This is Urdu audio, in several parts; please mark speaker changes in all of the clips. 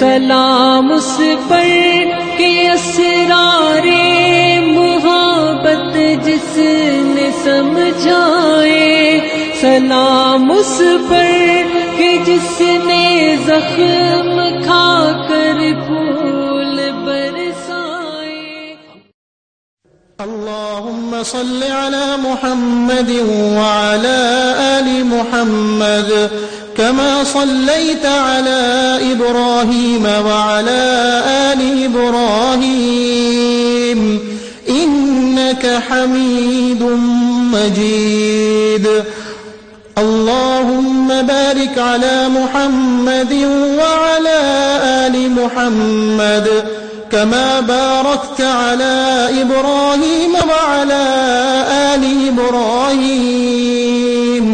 Speaker 1: سلام اس پر کہ اسرار محبت جس نے سمجھائے، سلام اس پر کہ جس نے زخم کھا کر پھول برسائے۔
Speaker 2: اللهم صل على محمد وعلى آل محمد كما صليت على إبراهيم وعلى آل إبراهيم إنك حميد مجيد۔ اللهم بارك على محمد وعلى آل محمد كما باركت على إبراهيم وعلى آل إبراهيم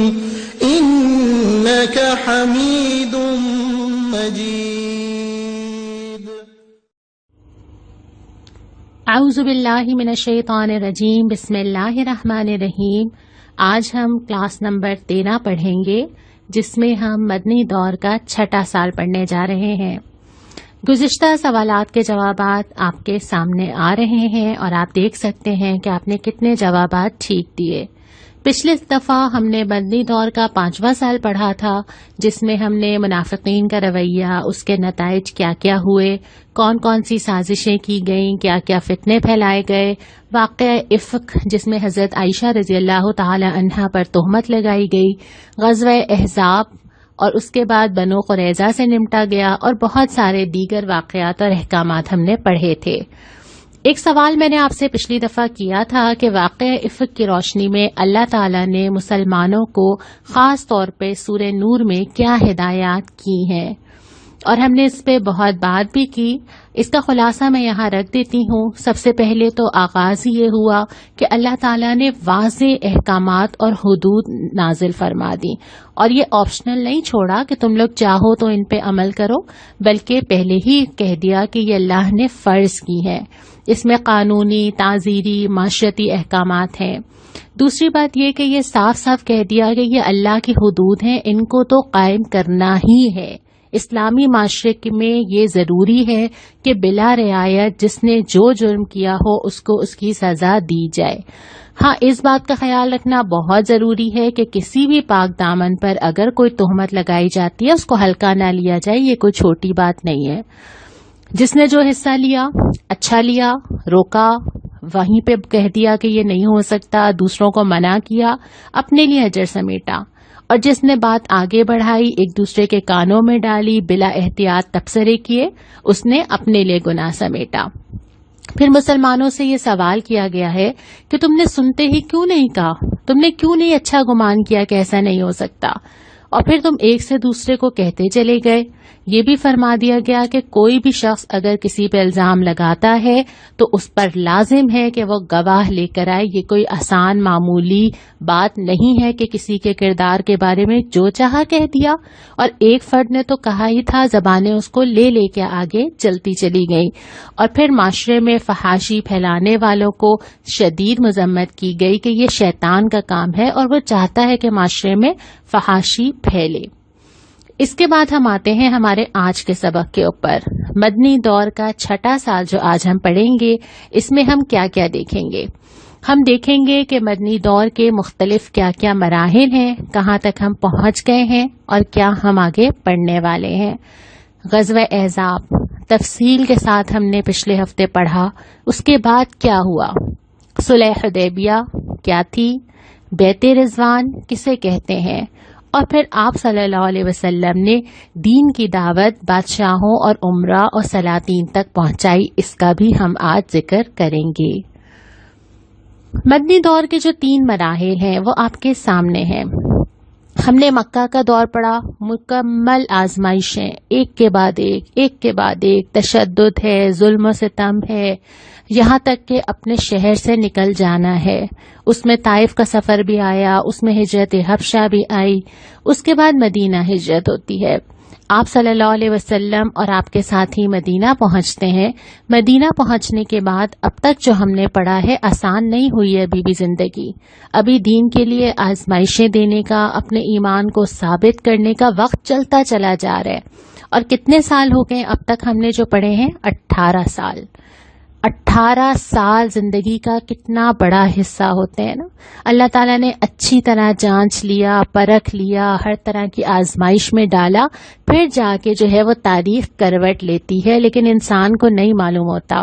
Speaker 2: إنك حميد مجيد۔
Speaker 3: اعوذ باللہ من الشیطان الرجیم، بسم اللہ الرحمن الرحیم۔ آج ہم کلاس نمبر 13 پڑھیں گے، جس میں ہم مدنی دور کا 6واں سال پڑھنے جا رہے ہیں۔ گزشتہ سوالات کے جوابات آپ کے سامنے آ رہے ہیں اور آپ دیکھ سکتے ہیں کہ آپ نے کتنے جوابات ٹھیک دیے۔ پچھلے دفعہ ہم نے مدنی دور کا 5واں سال پڑھا تھا، جس میں ہم نے منافقین کا رویہ، اس کے نتائج کیا کیا ہوئے، کون کون سی سازشیں کی گئیں، کیا کیا فتنے پھیلائے گئے، واقعہ افک جس میں حضرت عائشہ رضی اللہ تعالی عنہا پر تہمت لگائی گئی، غزوہ احزاب، اور اس کے بعد بنو قریظہ سے نمٹا گیا، اور بہت سارے دیگر واقعات اور احکامات ہم نے پڑھے تھے۔ ایک سوال میں نے آپ سے پچھلی دفعہ کیا تھا کہ واقعہ افک کی روشنی میں اللہ تعالیٰ نے مسلمانوں کو خاص طور پہ سورہ نور میں کیا ہدایات کی ہیں، اور ہم نے اس پہ بہت بات بھی کی۔ اس کا خلاصہ میں یہاں رکھ دیتی ہوں۔ سب سے پہلے تو آغاز یہ ہوا کہ اللہ تعالیٰ نے واضح احکامات اور حدود نازل فرما دی، اور یہ آپشنل نہیں چھوڑا کہ تم لوگ چاہو تو ان پہ عمل کرو، بلکہ پہلے ہی کہہ دیا کہ یہ اللہ نے فرض کی ہے۔ اس میں قانونی، تعزیری، معاشرتی احکامات ہیں۔ دوسری بات یہ کہ یہ صاف صاف کہہ دیا کہ یہ اللہ کی حدود ہیں، ان کو تو قائم کرنا ہی ہے۔ اسلامی معاشرے میں یہ ضروری ہے کہ بلا رعایت جس نے جو جرم کیا ہو اس کو اس کی سزا دی جائے۔ ہاں، اس بات کا خیال رکھنا بہت ضروری ہے کہ کسی بھی پاک دامن پر اگر کوئی تہمت لگائی جاتی ہے اس کو ہلکا نہ لیا جائے، یہ کوئی چھوٹی بات نہیں ہے۔ جس نے جو حصہ لیا، اچھا لیا، روکا، وہیں پہ کہہ دیا کہ یہ نہیں ہو سکتا، دوسروں کو منع کیا، اپنے لیے اجر سمیٹا، اور جس نے بات آگے بڑھائی، ایک دوسرے کے کانوں میں ڈالی، بلا احتیاط تبصرے کیے، اس نے اپنے لیے گناہ سمیٹا۔ پھر مسلمانوں سے یہ سوال کیا گیا ہے کہ تم نے سنتے ہی کیوں نہیں کہا، تم نے کیوں نہیں اچھا گمان کیا کہ ایسا نہیں ہو سکتا، اور پھر تم ایک سے دوسرے کو کہتے چلے گئے۔ یہ بھی فرما دیا گیا کہ کوئی بھی شخص اگر کسی پہ الزام لگاتا ہے تو اس پر لازم ہے کہ وہ گواہ لے کر آئے۔ یہ کوئی آسان معمولی بات نہیں ہے کہ کسی کے کردار کے بارے میں جو چاہا کہہ دیا، اور ایک فرد نے تو کہا ہی تھا، زبانیں اس کو لے کے آگے چلتی چلی گئیں، اور پھر معاشرے میں فحاشی پھیلانے والوں کو شدید مذمت کی گئی کہ یہ شیطان کا کام ہے اور وہ چاہتا ہے کہ معاشرے میں فحاشی پھیلے۔ اس کے بعد ہم آتے ہیں ہمارے آج کے سبق کے اوپر۔ مدنی دور کا 6واں سال جو آج ہم پڑھیں گے، اس میں ہم کیا کیا دیکھیں گے؟ ہم دیکھیں گے کہ مدنی دور کے مختلف کیا کیا مراحل ہیں، کہاں تک ہم پہنچ گئے ہیں، اور کیا ہم آگے پڑھنے والے ہیں۔ غزوہ احزاب تفصیل کے ساتھ ہم نے پچھلے ہفتے پڑھا۔ اس کے بعد کیا ہوا؟ صلح حدیبیہ کیا تھی؟ بیعت رضوان کسے کہتے ہیں؟ اور پھر آپ صلی اللہ علیہ وسلم نے دین کی دعوت بادشاہوں اور امراء اور سلاطین تک پہنچائی، اس کا بھی ہم آج ذکر کریں گے۔ مدنی دور کے جو 3 مراحل ہیں وہ آپ کے سامنے ہیں۔ ہم نے مکہ کا دور پڑھا، مکمل آزمائشیں، ایک کے بعد ایک تشدد ہے، ظلم و ستم ہے، یہاں تک کہ اپنے شہر سے نکل جانا ہے۔ اس میں طائف کا سفر بھی آیا، اس میں ہجرت حبشہ بھی آئی، اس کے بعد مدینہ ہجرت ہوتی ہے۔ آپ صلی اللہ علیہ وسلم اور آپ کے ساتھی مدینہ پہنچتے ہیں۔ مدینہ پہنچنے کے بعد اب تک جو ہم نے پڑھا ہے آسان نہیں ہوئی ہے ابھی بھی زندگی۔ ابھی دین کے لیے آزمائشیں دینے کا، اپنے ایمان کو ثابت کرنے کا وقت چلتا چلا جا رہا ہے، اور کتنے سال ہو گئے اب تک ہم نے جو پڑھے ہیں؟ 18 سال. 18 سال زندگی کا کتنا بڑا حصہ ہوتے ہیں نا. اللہ تعالیٰ نے اچھی طرح جانچ لیا، پرکھ لیا، ہر طرح کی آزمائش میں ڈالا، پھر جا کے جو ہے وہ تاریخ کروٹ لیتی ہے. لیکن انسان کو نہیں معلوم ہوتا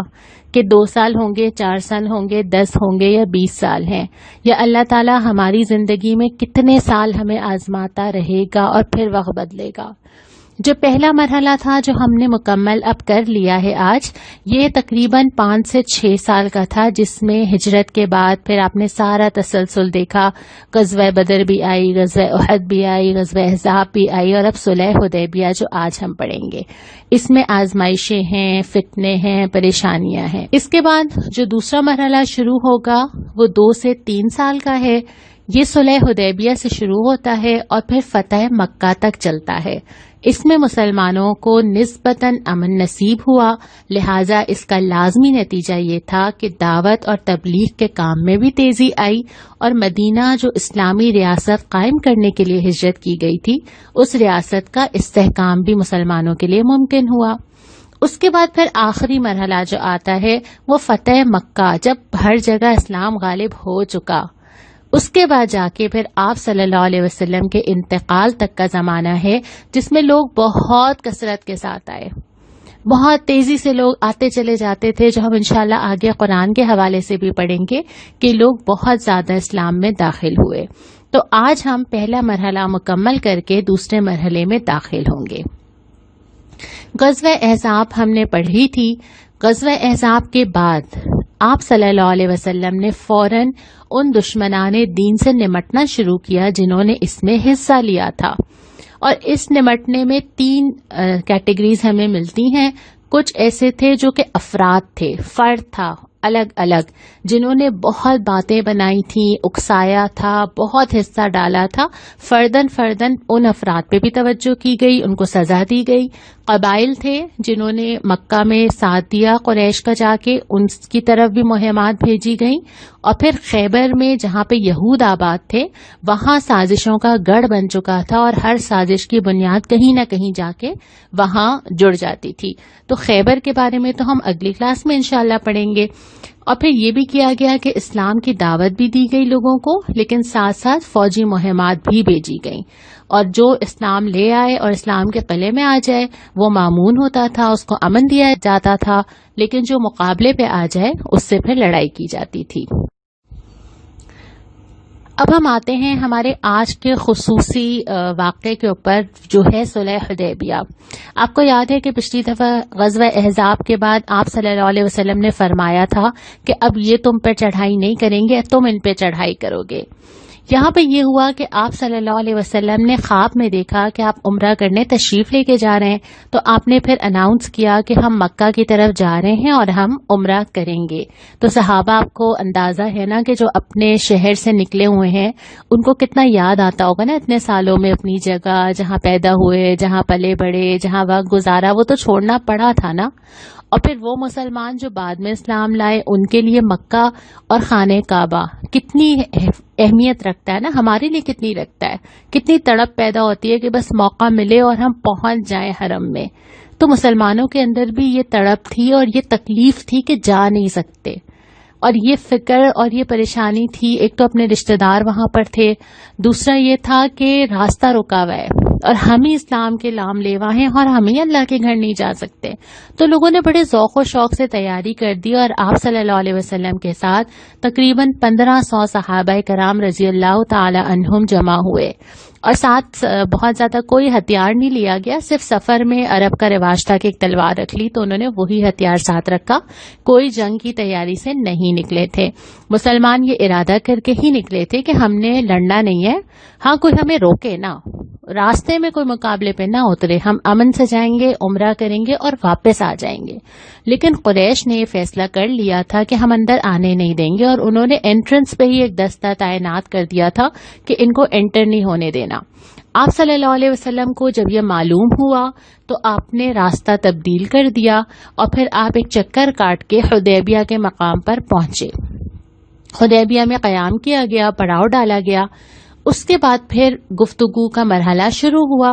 Speaker 3: کہ 2 سال ہوں گے، 4 سال ہوں گے، 10 ہوں گے یا 20 سال ہیں، یا اللہ تعالیٰ ہماری زندگی میں کتنے سال ہمیں آزماتا رہے گا اور پھر وقت بدلے گا. جو پہلا مرحلہ تھا جو ہم نے مکمل اب کر لیا ہے آج، یہ تقریباً 5 سے 6 سال کا تھا، جس میں ہجرت کے بعد پھر آپ نے سارا تسلسل دیکھا. غزوہ بدر بھی آئی، غزوہ احد بھی آئی، غزوہ احزاب بھی آئی، اور اب صلح حدیبیہ جو آج ہم پڑھیں گے. اس میں آزمائشیں ہیں، فتنے ہیں، پریشانیاں ہیں. اس کے بعد جو دوسرا مرحلہ شروع ہوگا وہ 2 سے 3 سال کا ہے. یہ صلح حدیبیہ سے شروع ہوتا ہے اور پھر فتح مکہ تک چلتا ہے. اس میں مسلمانوں کو نسبتاً امن نصیب ہوا، لہٰذا اس کا لازمی نتیجہ یہ تھا کہ دعوت اور تبلیغ کے کام میں بھی تیزی آئی، اور مدینہ جو اسلامی ریاست قائم کرنے کے لیے ہجرت کی گئی تھی، اس ریاست کا استحکام بھی مسلمانوں کے لیے ممکن ہوا. اس کے بعد پھر آخری مرحلہ جو آتا ہے وہ فتح مکہ، جب ہر جگہ اسلام غالب ہو چکا. اس کے بعد جا کے پھر آپ صلی اللہ علیہ وسلم کے انتقال تک کا زمانہ ہے، جس میں لوگ بہت کثرت کے ساتھ آئے، بہت تیزی سے لوگ آتے چلے جاتے تھے، جو ہم انشاءاللہ آگے قرآن کے حوالے سے بھی پڑھیں گے کہ لوگ بہت زیادہ اسلام میں داخل ہوئے. تو آج ہم پہلا مرحلہ مکمل کر کے دوسرے مرحلے میں داخل ہوں گے. غزوہ احزاب ہم نے پڑھی تھی. غزوہ احزاب کے بعد آپ صلی اللہ علیہ وسلم نے فوراً ان دشمنان دین سے نمٹنا شروع کیا جنہوں نے اس میں حصہ لیا تھا. اور اس نمٹنے میں 3 کیٹیگریز ہمیں ملتی ہیں. کچھ ایسے تھے جو کہ افراد تھے، فرد تھا الگ الگ، جنہوں نے بہت باتیں بنائی تھیں، اکسایا تھا، بہت حصہ ڈالا تھا. فردن ان افراد پہ بھی توجہ کی گئی، ان کو سزا دی گئی. قبائل تھے جنہوں نے مکہ میں ساتھ دیا قریش کا، جا کے ان کی طرف بھی مہمات بھیجی گئیں. اور پھر خیبر میں جہاں پہ یہود آباد تھے، وہاں سازشوں کا گڑھ بن چکا تھا، اور ہر سازش کی بنیاد کہیں نہ کہیں جا کے وہاں جڑ جاتی تھی. تو خیبر کے بارے میں تو ہم اگلی کلاس میں انشاءاللہ پڑھیں گے. اور پھر یہ بھی کیا گیا کہ اسلام کی دعوت بھی دی گئی لوگوں کو، لیکن ساتھ ساتھ فوجی مہمات بھی بھیجی گئیں. اور جو اسلام لے آئے اور اسلام کے قلعے میں آ جائے وہ مامون ہوتا تھا، اس کو امن دیا جاتا تھا. لیکن جو مقابلے پہ آ جائے اس سے پھر لڑائی کی جاتی تھی. اب ہم آتے ہیں ہمارے آج کے خصوصی واقعے کے اوپر، جو ہے صلح حدیبیہ. آپ کو یاد ہے کہ پچھلی دفعہ غزوہ احزاب کے بعد آپ صلی اللہ علیہ وسلم نے فرمایا تھا کہ اب یہ تم پہ چڑھائی نہیں کریں گے، تم ان پہ چڑھائی کرو گے. یہاں پہ یہ ہوا کہ آپ صلی اللہ علیہ وسلم نے خواب میں دیکھا کہ آپ عمرہ کرنے تشریف لے کے جا رہے ہیں. تو آپ نے پھر اناؤنس کیا کہ ہم مکہ کی طرف جا رہے ہیں اور ہم عمرہ کریں گے. تو صحابہ، آپ کو اندازہ ہے نا کہ جو اپنے شہر سے نکلے ہوئے ہیں ان کو کتنا یاد آتا ہوگا نا اتنے سالوں میں اپنی جگہ، جہاں پیدا ہوئے، جہاں پلے بڑھے، جہاں وقت گزارا، وہ تو چھوڑنا پڑا تھا نا. اور پھر وہ مسلمان جو بعد میں اسلام لائے، ان کے لیے مکہ اور خانہ کعبہ کتنی اہمیت رکھتا ہے نا، ہمارے لیے کتنی رکھتا ہے، کتنی تڑپ پیدا ہوتی ہے کہ بس موقع ملے اور ہم پہنچ جائیں حرم میں. تو مسلمانوں کے اندر بھی یہ تڑپ تھی اور یہ تکلیف تھی کہ جا نہیں سکتے، اور یہ فکر اور یہ پریشانی تھی. ایک تو اپنے رشتہ دار وہاں پر تھے، دوسرا یہ تھا کہ راستہ رکا ہوا ہے اور ہم ہی اسلام کے لام لیوا ہیں اور ہم ہی اللہ کے گھر نہیں جا سکتے. تو لوگوں نے بڑے ذوق و شوق سے تیاری کر دی، اور آپ صلی اللہ علیہ وسلم کے ساتھ تقریباً 1500 صحابہ کرام رضی اللہ تعالی عنہم جمع ہوئے. اور ساتھ بہت زیادہ کوئی ہتھیار نہیں لیا گیا، صرف سفر میں عرب کا رواج تھا کہ ایک تلوار رکھ لی، تو انہوں نے وہی ہتھیار ساتھ رکھا. کوئی جنگ کی تیاری سے نہیں نکلے تھے. مسلمان یہ ارادہ کر کے ہی نکلے تھے کہ ہم نے لڑنا نہیں ہے، ہاں کوئی ہمیں روکے نہ، راستے میں کوئی مقابلے پہ نہ اترے، ہم امن سے جائیں گے، عمرہ کریں گے اور واپس آ جائیں گے. لیکن قریش نے یہ فیصلہ کر لیا تھا کہ ہم اندر آنے نہیں دیں گے، اور انہوں نے انٹرنس پہ ہی ایک دستہ تعینات کر دیا تھا کہ ان کو انٹر نہیں ہونے دینا. آپ صلی اللہ علیہ وسلم کو جب یہ معلوم ہوا تو آپ نے راستہ تبدیل کر دیا، اور پھر آپ ایک چکر کاٹ کے حدیبیہ کے مقام پر پہنچے. حدیبیہ میں قیام کیا گیا، پڑاؤ ڈالا گیا. اس کے بعد پھر گفتگو کا مرحلہ شروع ہوا.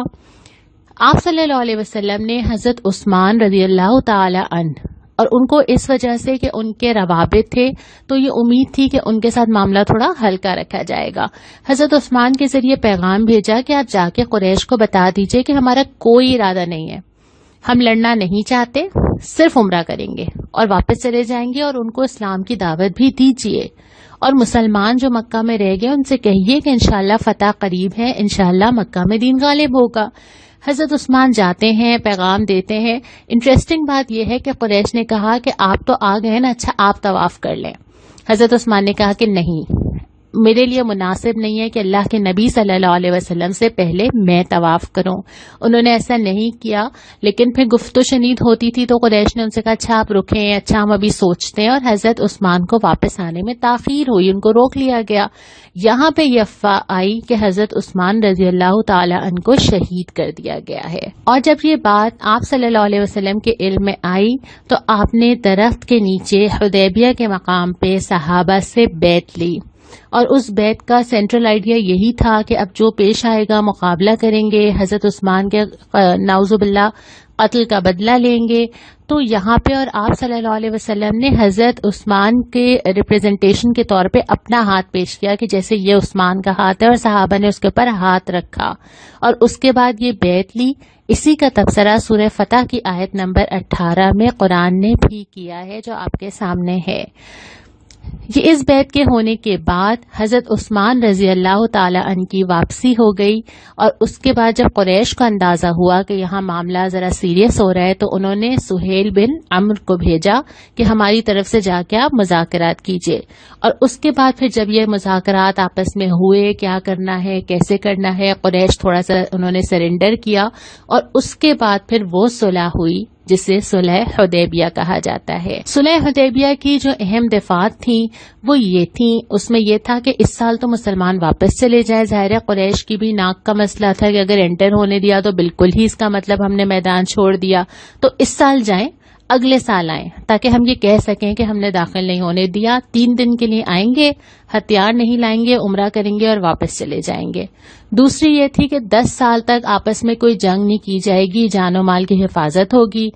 Speaker 3: آپ صلی اللہ علیہ وسلم نے حضرت عثمان رضی اللہ تعالی عنہ، اور ان کو اس وجہ سے کہ ان کے روابط تھے تو یہ امید تھی کہ ان کے ساتھ معاملہ تھوڑا ہلکا رکھا جائے گا، حضرت عثمان کے ذریعے پیغام بھیجا کہ آپ جا کے قریش کو بتا دیجئے کہ ہمارا کوئی ارادہ نہیں ہے، ہم لڑنا نہیں چاہتے، صرف عمرہ کریں گے اور واپس چلے جائیں گے، اور ان کو اسلام کی دعوت بھی دیجیے، اور مسلمان جو مکہ میں رہ گئے ان سے کہیے کہ انشاءاللہ فتح قریب ہے، انشاءاللہ مکہ میں دین غالب ہوگا۔ حضرت عثمان جاتے ہیں، پیغام دیتے ہیں۔ انٹرسٹنگ بات یہ ہے کہ قریش نے کہا کہ آپ تو آ گئے نا، اچھا آپ طواف کر لیں۔ حضرت عثمان نے کہا کہ نہیں، میرے لیے مناسب نہیں ہے کہ اللہ کے نبی صلی اللہ علیہ وسلم سے پہلے میں طواف کروں۔ انہوں نے ایسا نہیں کیا، لیکن پھر گفت و شنید ہوتی تھی تو قریش نے ان سے کہا اچھا آپ رکیں، اچھا ہم ابھی سوچتے ہیں، اور حضرت عثمان کو واپس آنے میں تاخیر ہوئی، ان کو روک لیا گیا۔ یہاں پہ یہ افواہ آئی کہ حضرت عثمان رضی اللہ تعالی عنہ کو شہید کر دیا گیا ہے، اور جب یہ بات آپ صلی اللہ علیہ وسلم کے علم میں آئی تو آپ نے درخت کے نیچے حدیبیہ کے مقام پہ صحابہ سے بیعت لی، اور اس بیعت کا سینٹرل آئیڈیا یہی تھا کہ اب جو پیش آئے گا مقابلہ کریں گے، حضرت عثمان کے نعوذ باللہ قتل کا بدلہ لیں گے۔ تو یہاں پہ اور آپ صلی اللہ علیہ وسلم نے حضرت عثمان کے ریپریزنٹیشن کے طور پہ اپنا ہاتھ پیش کیا کہ جیسے یہ عثمان کا ہاتھ ہے، اور صحابہ نے اس کے اوپر ہاتھ رکھا، اور اس کے بعد یہ بیعت لی۔ اسی کا تبصرہ سورہ فتح کی آیت نمبر 18 میں قرآن نے بھی کیا ہے جو آپ کے سامنے ہے۔ یہ اس بیعت کے ہونے کے بعد حضرت عثمان رضی اللہ تعالی عنہ کی واپسی ہو گئی، اور اس کے بعد جب قریش کو اندازہ ہوا کہ یہاں معاملہ ذرا سیریس ہو رہا ہے تو انہوں نے سہیل بن عمرو کو بھیجا کہ ہماری طرف سے جا کے آپ مذاکرات کیجیے، اور اس کے بعد پھر جب یہ مذاکرات آپس میں ہوئے کیا کرنا ہے کیسے کرنا ہے، قریش تھوڑا سا انہوں نے سرنڈر کیا، اور اس کے بعد پھر وہ صلح ہوئی جسے صلح حدیبیہ کہا جاتا ہے۔ صلح حدیبیہ کی جو اہم دفعات تھیں وہ یہ تھیں، اس میں یہ تھا کہ اس سال تو مسلمان واپس چلے جائیں، ظاہر قریش کی بھی ناک کا مسئلہ تھا کہ اگر انٹر ہونے دیا تو بالکل ہی اس کا مطلب ہم نے میدان چھوڑ دیا، تو اس سال جائیں، اگلے سال آئیں، تاکہ ہم یہ کہہ سکیں کہ ہم نے داخل نہیں ہونے دیا۔ 3 دن کے لیے آئیں گے، ہتھیار نہیں لائیں گے، عمرہ کریں گے اور واپس چلے جائیں گے۔ دوسری یہ تھی کہ 10 سال تک آپس میں کوئی جنگ نہیں کی جائے گی، جان و مال کی حفاظت ہوگی۔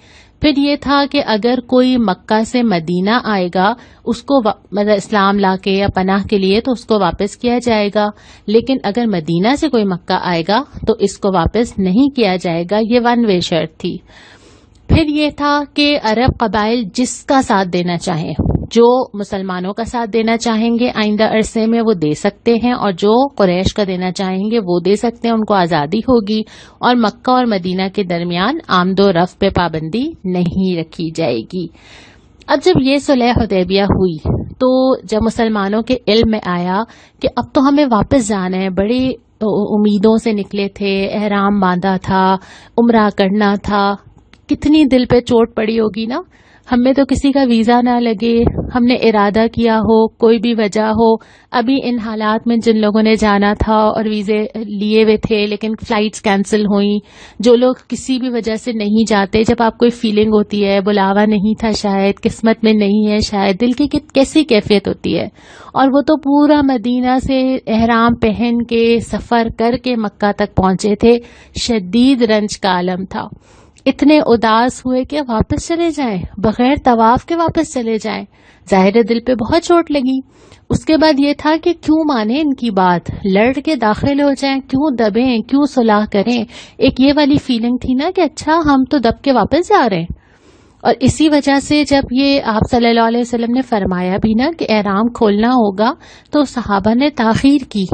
Speaker 3: پھر یہ تھا کہ اگر کوئی مکہ سے مدینہ آئے گا اس کو مطلب اسلام لا کے یا پناہ کے لیے تو اس کو واپس کیا جائے گا، لیکن اگر مدینہ سے کوئی مکہ آئے گا تو اس کو واپس نہیں کیا جائے گا، یہ 1 وے شرط تھی۔ پھر یہ تھا کہ عرب قبائل جس کا ساتھ دینا چاہیں، جو مسلمانوں کا ساتھ دینا چاہیں گے آئندہ عرصے میں وہ دے سکتے ہیں، اور جو قریش کا دینا چاہیں گے وہ دے سکتے ہیں، ان کو آزادی ہوگی، اور مکہ اور مدینہ کے درمیان آمد و رفت پہ پابندی نہیں رکھی جائے گی۔ اب جب یہ صلح حدیبیہ ہوئی تو جب مسلمانوں کے علم میں آیا کہ اب تو ہمیں واپس جانا ہے، بڑی امیدوں سے نکلے تھے، احرام باندھا تھا، عمرہ کرنا تھا، کتنی دل پہ چوٹ پڑی ہوگی نا، ہمیں تو کسی کا ویزا نہ لگے، ہم نے ارادہ کیا ہو، کوئی بھی وجہ ہو، ابھی ان حالات میں جن لوگوں نے جانا تھا اور ویزے لیے ہوئے تھے لیکن فلائٹس کینسل ہوئیں، جو لوگ کسی بھی وجہ سے نہیں جاتے، جب آپ کوئی فیلنگ ہوتی ہے بلاوا نہیں تھا شاید، قسمت میں نہیں ہے شاید، دل کی کیسی کیفیت ہوتی ہے، اور وہ تو پورا مدینہ سے احرام پہن کے سفر کر کے مکہ تک پہنچے تھے، شدید رنج کا عالم تھا، اتنے اداس ہوئے کہ واپس چلے جائیں، بغیر طواف کے واپس چلے جائیں، ظاہر دل پہ بہت چوٹ لگی۔ اس کے بعد یہ تھا کہ کیوں مانیں ان کی بات، لڑ کے داخل ہو جائیں، کیوں دبیں، کیوں صلح کریں، ایک یہ والی فیلنگ تھی نا کہ اچھا ہم تو دب کے واپس جا رہے ہیں۔ اور اسی وجہ سے جب یہ آپ صلی اللہ علیہ وسلم نے فرمایا بھی نا کہ احرام کھولنا ہوگا تو صحابہ نے تاخیر کی،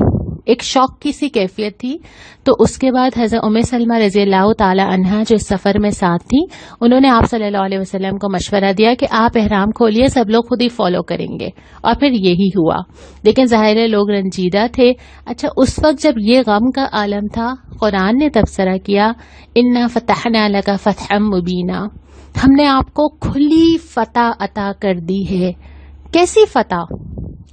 Speaker 3: ایک شوق کی سی کیفیت تھی۔ تو اس کے بعد حضرت ام سلمہ رضی اللہ تعالی عنہا جو اس سفر میں ساتھ تھی، انہوں نے آپ صلی اللہ علیہ وسلم کو مشورہ دیا کہ آپ احرام کھولیے، سب لوگ خود ہی فالو کریں گے، اور پھر یہی ہوا، لیکن ظاہر ہے لوگ رنجیدہ تھے۔ اچھا اس وقت جب یہ غم کا عالم تھا، قرآن نے تبصرہ کیا انا فتحنا لک فتحا مبینا، ہم نے آپ کو کھلی فتح عطا کر دی ہے۔ کیسی فتح؟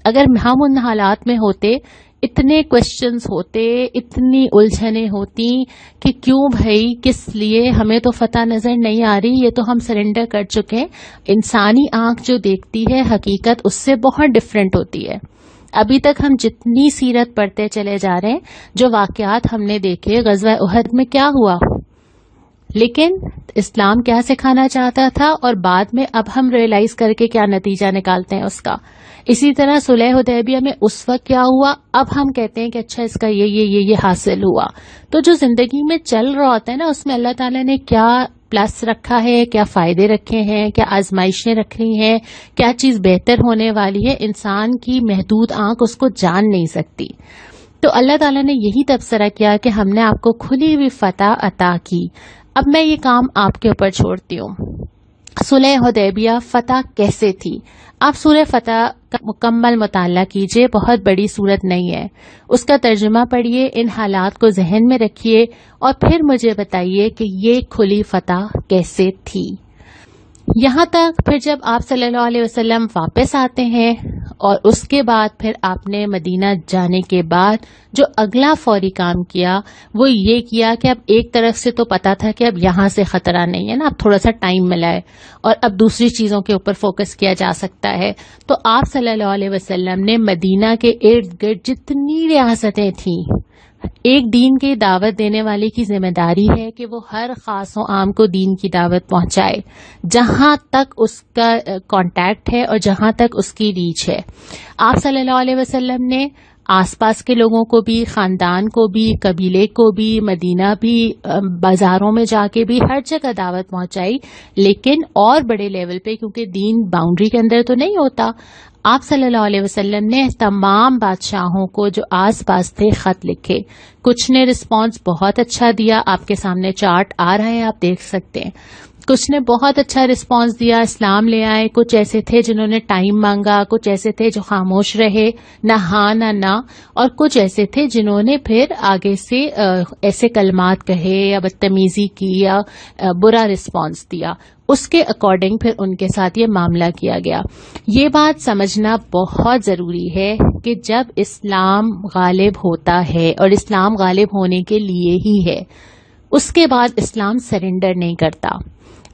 Speaker 3: اگر ہم ان حالات میں ہوتے، اتنے کوشچنز ہوتے، اتنی الجھنیں ہوتی کہ کیوں بھائی، کس لیے، ہمیں تو فتح نظر نہیں آ رہی، یہ تو ہم سرنڈر کر چکے۔ انسانی آنکھ جو دیکھتی ہے حقیقت اس سے بہت ڈفرینٹ ہوتی ہے۔ ابھی تک ہم جتنی سیرت پڑھتے چلے جا رہے ہیں، جو واقعات ہم نے دیکھے، غزوہ احد میں کیا ہوا، لیکن اسلام کیا سکھانا چاہتا تھا اور بعد میں اب ہم ریئلائز کر کے کیا نتیجہ نکالتے ہیں اس کا. اسی طرح صلح حدیبیہ میں اس وقت کیا ہوا، اب ہم کہتے ہیں کہ اچھا اس کا یہ حاصل ہوا. تو جو زندگی میں چل رہا ہوتا ہے نا، اس میں اللہ تعالیٰ نے کیا پلس رکھا ہے، کیا فائدے رکھے ہیں، کیا آزمائشیں رکھی ہیں، کیا چیز بہتر ہونے والی ہے، انسان کی محدود آنکھ اس کو جان نہیں سکتی. تو اللہ تعالیٰ نے یہی تبصرہ کیا کہ ہم نے آپ کو کھلی ہوئی فتح عطا کی. اب میں یہ کام آپ کے اوپر چھوڑتی ہوں. صلح حدیبیہ فتح کیسے تھی؟ آپ سورہ فتح کا مکمل مطالعہ کیجئے، بہت بڑی صورت نہیں ہے. اس کا ترجمہ پڑھیے، ان حالات کو ذہن میں رکھیے اور پھر مجھے بتائیے کہ یہ کھلی فتح کیسے تھی. یہاں تک پھر جب آپ صلی اللہ علیہ وسلم واپس آتے ہیں اور اس کے بعد پھر آپ نے مدینہ جانے کے بعد جو اگلا فوری کام کیا وہ یہ کیا کہ اب ایک طرف سے تو پتا تھا کہ اب یہاں سے خطرہ نہیں ہے نا، اب تھوڑا سا ٹائم ملا ہے اور اب دوسری چیزوں کے اوپر فوکس کیا جا سکتا ہے. تو آپ صلی اللہ علیہ وسلم نے مدینہ کے ارد گرد جتنی ریاستیں تھیں، ایک دین کی دعوت دینے والے کی ذمہ داری ہے کہ وہ ہر خاص و عام کو دین کی دعوت پہنچائے جہاں تک اس کا کانٹیکٹ ہے اور جہاں تک اس کی ریچ ہے. آپ صلی اللہ علیہ وسلم نے آس پاس کے لوگوں کو بھی، خاندان کو بھی، قبیلے کو بھی، مدینہ بھی، بازاروں میں جا کے بھی ہر جگہ دعوت پہنچائی، لیکن اور بڑے لیول پہ، کیونکہ دین باؤنڈری کے اندر تو نہیں ہوتا. آپ صلی اللہ علیہ وسلم نے تمام بادشاہوں کو جو آس پاس تھے خط لکھے. کچھ نے رسپانس بہت اچھا دیا، آپ کے سامنے چارٹ آ رہا ہے، آپ دیکھ سکتے ہیں. کچھ نے بہت اچھا رسپانس دیا، اسلام لے آئے. کچھ ایسے تھے جنہوں نے ٹائم مانگا، کچھ ایسے تھے جو خاموش رہے، نہ ہاں نہ، اور کچھ ایسے تھے جنہوں نے پھر آگے سے ایسے کلمات کہے یا بدتمیزی کی یا برا رسپانس دیا. اس کے اکارڈنگ پھر ان کے ساتھ یہ معاملہ کیا گیا. یہ بات سمجھنا بہت ضروری ہے کہ جب اسلام غالب ہوتا ہے، اور اسلام غالب ہونے کے لیے ہی ہے، اس کے بعد اسلام سرنڈر نہیں کرتا.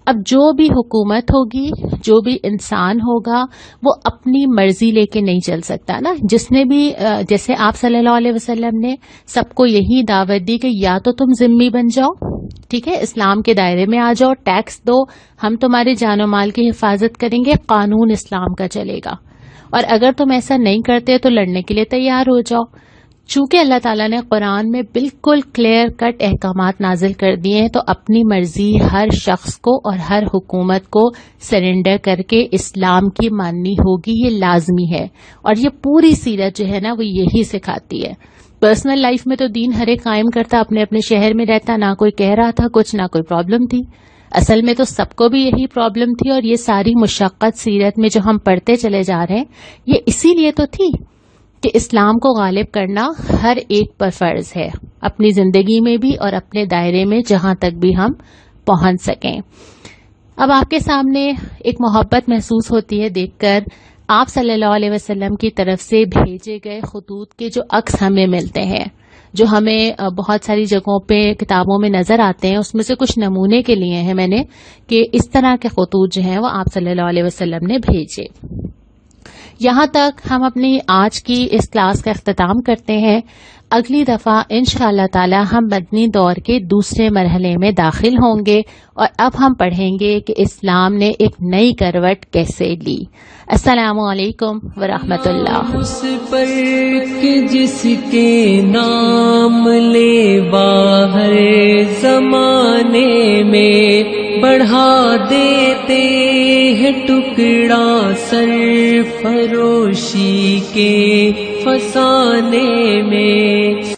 Speaker 3: اب جو بھی حکومت ہوگی، جو بھی انسان ہوگا، وہ اپنی مرضی لے کے نہیں چل سکتا نا. جس نے بھی جیسے آپ صلی اللہ علیہ وسلم نے سب کو یہی دعوت دی کہ یا تو تم ذمہ بن جاؤ، ٹھیک ہے، اسلام کے دائرے میں آ جاؤ، ٹیکس دو، ہم تمہارے جان و مال کی حفاظت کریں گے، قانون اسلام کا چلے گا، اور اگر تم ایسا نہیں کرتے تو لڑنے کے لیے تیار ہو جاؤ. چونکہ اللہ تعالیٰ نے قرآن میں بالکل کلیئر کٹ احکامات نازل کر دیے ہیں، تو اپنی مرضی ہر شخص کو اور ہر حکومت کو سرنڈر کر کے اسلام کی ماننی ہوگی، یہ لازمی ہے. اور یہ پوری سیرت جو ہے نا وہ یہی سکھاتی ہے. پرسنل لائف میں تو دین ہر ایک قائم کرتا، اپنے اپنے شہر میں رہتا، نہ کوئی کہہ رہا تھا کچھ، نہ کوئی پرابلم تھی. اصل میں تو سب کو بھی یہی پرابلم تھی، اور یہ ساری مشقت سیرت میں جو ہم پڑھتے چلے جا رہے ہیں یہ اسی لیے تو تھی کہ اسلام کو غالب کرنا ہر ایک پر فرض ہے، اپنی زندگی میں بھی اور اپنے دائرے میں جہاں تک بھی ہم پہنچ سکیں. اب آپ کے سامنے ایک محبت محسوس ہوتی ہے دیکھ کر آپ صلی اللہ علیہ وسلم کی طرف سے بھیجے گئے خطوط کے جو عکس ہمیں ملتے ہیں، جو ہمیں بہت ساری جگہوں پہ کتابوں میں نظر آتے ہیں. اس میں سے کچھ نمونے کے لیے ہیں میں نے کہ اس طرح کے خطوط جو ہیں وہ آپ صلی اللہ علیہ وسلم نے بھیجے. یہاں تک ہم اپنی آج کی اس کلاس کا اختتام کرتے ہیں. اگلی دفعہ انشاءاللہ تعالی ہم مدنی دور کے دوسرے مرحلے میں داخل ہوں گے، اور اب ہم پڑھیں گے کہ اسلام نے ایک نئی کروٹ کیسے لی. السلام علیکم ورحمۃ اللہ.
Speaker 1: اس پر کہ جس کے نام لے باہر زمانے میں بڑھا دیتے ہیں ٹکڑا سرفروشی کے فسانے میں.